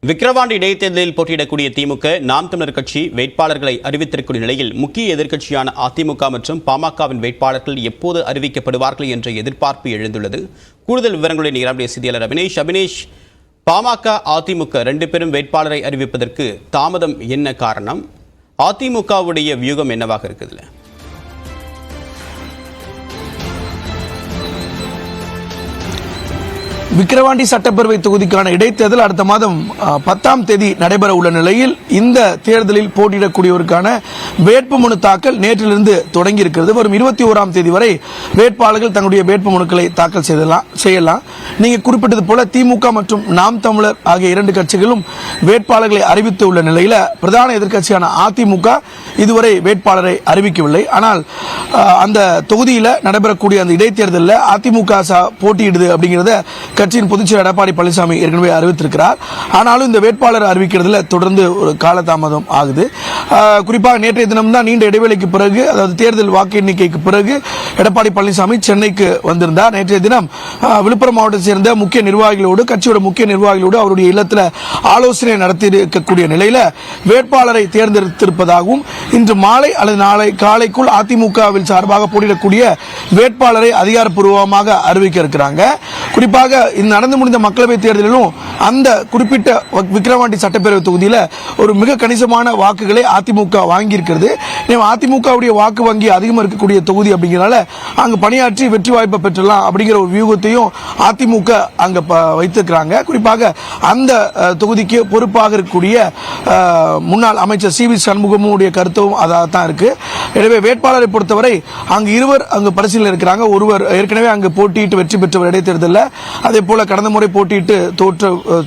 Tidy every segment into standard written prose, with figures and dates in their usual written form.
விக்கிரவாண்டி இடைத்தேர்தலில் போட்டியிடக்கூடிய திமுக நாம் தமிழர் கட்சி வேட்பாளர்களை அறிவித்திருக்கூடிய நிலையில் முக்கிய எதிர்க்கட்சியான அதிமுக மற்றும் பாமகவின் வேட்பாளர்கள் எப்போது அறிவிக்கப்படுவார்கள் என்ற எதிர்பார்ப்பு எழுந்துள்ளது. கூடுதல் விவரங்களை நீராடிய செய்தியாளர் அபினேஷ். பாமக அதிமுக ரெண்டு பேரும் வேட்பாளரை அறிவிப்பதற்கு தாமதம் என்ன காரணம்? அதிமுகவுடைய வியூகம் என்னவாக இருக்குதுல்ல? விக்கிரவாண்டி சட்டப்பேரவை தொகுதிக்கான இடைத்தேர்தல் அடுத்த மாதம் 10ஆம் தேதி நடைபெற உள்ள நிலையில் இந்த தேர்தலில் போட்டியிடக்கூடியவருக்கான வேட்புமனு தாக்கல் நேற்றிலிருந்து தொடங்கி இருக்கிறது. வரும் 21ஆம் தேதி வரை வேட்பாளர்கள் தங்களுடைய வேட்புமனுக்களை தாக்கல் செய்யலாம். நீங்க குறிப்பிட்டது போல திமுக மற்றும் நாம் தமிழர் ஆகிய இரண்டு கட்சிகளும் வேட்பாளர்களை அறிவித்து உள்ள நிலையில பிரதான எதிர்க்கட்சியான அதிமுக இதுவரை வேட்பாளரை அறிவிக்கவில்லை. ஆனால் அந்த தொகுதியில் நடைபெறக்கூடிய அந்த இடைத்தேர்தலில் அதிமுக போட்டியிடுது அப்படிங்கிறத கட்சியின் பொதுச்செயலாளர் எடப்பாடி பழனிசாமி ஏற்கனவே அறிவித்திருக்கிறார். ஆனாலும் இந்த வேட்பாளர் அறிவிக்கிறதுல தொடர்ந்து ஒரு காலதாமதம் ஆகுது. குறிப்பாக நேற்றைய தினம் தான் நீண்ட இடைவெளிக்கு பிறகு, அதாவது தேர்தல் வாக்கு எண்ணிக்கைக்கு பிறகு எடப்பாடி பழனிசாமி சென்னைக்கு வந்திருந்தார். நேற்றைய தினம் விழுப்புரம் மாவட்டத்தை சேர்ந்த முக்கிய நிர்வாகிகளோடு, கட்சியோட முக்கிய நிர்வாகிகளோடு அவருடைய இல்லத்தில் ஆலோசனை நடத்தி இருக்கக்கூடிய நிலையில் வேட்பாளரை தேர்ந்தெடுத்திருப்பதாகவும் இன்று மாலை அல்லது நாளை காலைக்குள் அதிமுகவில் சார்பாக போட்டியிடக்கூடிய வேட்பாளரை அதிகாரப்பூர்வமாக அறிவிக்க இருக்கிறாங்க. குறிப்பாக இந்த நடந்து முடிந்த மக்களவைத் தேர்தலிலும் அந்த குறிப்பிட்ட விக்கிரவாண்டி சட்டப்பேரவை தொகுதியில் ஒரு மிக கணிசமான வாக்குகளை அதிமுக வாங்கியிருக்கிறது. அதிமுகவுடைய வாக்கு வங்கி அதிகமாக இருக்கக்கூடிய தொகுதி அப்படிங்கிறனால அங்கு பணியாற்றி வெற்றி வாய்ப்பை பெற்றலாம் அப்படிங்கிற ஒரு வியூகத்தையும் அதிமுக அங்க வைத்திருக்கிறாங்க. குறிப்பாக அந்த தொகுதிக்கு பொறுப்பாக இருக்கக்கூடிய முன்னாள் அமைச்சர் சி வி சண்முகமுடைய கருத்தும் அதாக தான் இருக்கு. எனவே வேட்பாளரை பொறுத்தவரை அங்கு இருவர் அங்கு பரிசீலனை இருக்கிறாங்க. ஒருவர் ஏற்கனவே அங்கு போட்டியிட்டு வெற்றி பெற்றவர் இடைத்தேர்தலில், அதே போல கடந்த முறை போட்டியிட்டு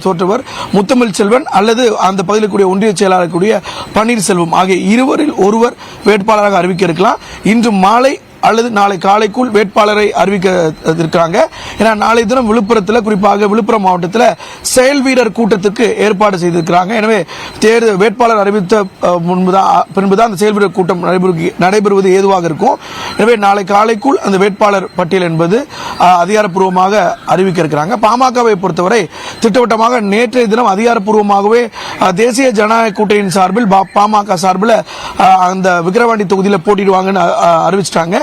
தோற்றவர் முத்தமிழ் செல்வன் அல்லது அந்த பகுதியில் கூடிய ஒன்றிய செயலாளர் கூடிய பன்னீர்செல்வம் ஆகிய இருவரில் ஒருவர் வேட்பாளராக அறிவிக்க இருக்கலாம். இன்று மாலை அல்லது நாளை காலைக்குள் வேட்பாளரை அறிவிக்க இருக்கிறாங்க. ஏன்னா நாளை தினம் விழுப்புரத்தில், குறிப்பாக விழுப்புரம் மாவட்டத்தில் செயல் வீரர் கூட்டத்துக்கு ஏற்பாடு செய்திருக்கிறாங்க. எனவே தேர்தல் வேட்பாளர் அறிவித்த பின்புதான் அந்த செயல் வீரர் கூட்டம் நடைபெறுவது ஏதுவாக இருக்கும். எனவே நாளை காலைக்குள் அந்த வேட்பாளர் பட்டியல் என்பது அதிகாரப்பூர்வமாக அறிவிக்க இருக்கிறாங்க. பாமகவை பொறுத்தவரை திட்டவட்டமாக நேற்றைய தினம் அதிகாரப்பூர்வமாகவே தேசிய ஜனநாயக கூட்டணியின் சார்பில் பாமக சார்பில் அந்த விக்கிரவாண்டி தொகுதியில் போட்டியிடுவாங்கன்னு அறிவிச்சிட்டாங்க.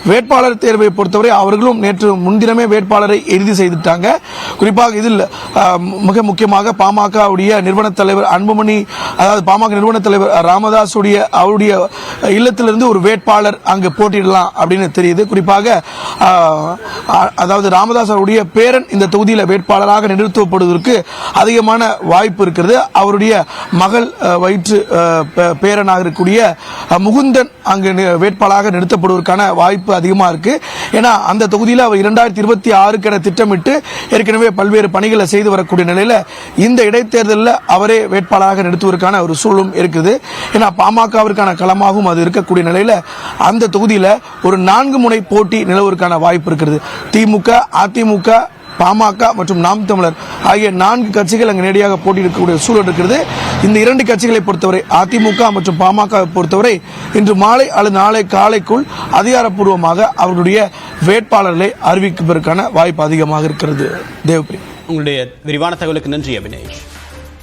வேட்பாளர் தேர்வை பொறுத்தவரை அவர்களும் நேற்று முன்தினமே வேட்பாளரை இறுதி செய்துட்டாங்க. குறிப்பாக இதில் மிக முக்கியமாக பாமகவுடைய நிறுவன தலைவர் அன்புமணி, அதாவது பாமக நிறுவன தலைவர் ராமதாஸ் அவருடைய இல்லத்திலிருந்து ஒரு வேட்பாளர் அங்கு போட்டியிடலாம் அப்படின்னு தெரியுது. குறிப்பாக அதாவது ராமதாஸ் அவருடைய பேரன் இந்த தொகுதியில் வேட்பாளராக நிறுத்தப்படுவதற்கு அதிகமான வாய்ப்பு இருக்கிறது. அவருடைய மகள் வயிற்று பேரனாக இருக்கக்கூடிய முகுந்தன் அங்கு வேட்பாளராக நிறுத்தப்படுவதற்கான வாய்ப்பு அதிகமா இருக்கு. ஏன்னா அந்த தொகுதியில் அவர் 2026 என திட்டமிட்டு ஏற்கனவே பல்வேறு பணிகளை செய்து வரக்கூடிய நிலையில இந்த இடைத்தேர்தலில் அவரே வேட்பாளராக நிறுத்துவதற்கான ஒரு சூழலும் இருக்குது. ஏன்னா பாமகவிற்கான களமாகவும் அது இருக்கக்கூடிய நிலையில அந்த தொகுதியில் ஒரு 4 முனை போட்டி நிலவுவதற்கான வாய்ப்பு இருக்கிறது. திமுக, அதிமுக, பாமக மற்றும் நாம் தமிழர் ஆகிய 4 கட்சிகள் அங்கு நேரடியாக போட்டியிடக்கூடிய சூழல் இருக்கிறது. இந்த 2 கட்சிகளை பொறுத்தவரை அதிமுக மற்றும் பாமக பொறுத்தவரை இன்று மாலை அல்லது நாளை காலைக்குள் அதிகாரப்பூர்வமாக அவர்களுடைய வேட்பாளர்களை அறிவிப்பதற்கான வாய்ப்பு அதிகமாக இருக்கிறது. தேவப்பிரி, உங்களுடைய விரிவான தகவலுக்கு நன்றி அபினேஷ்.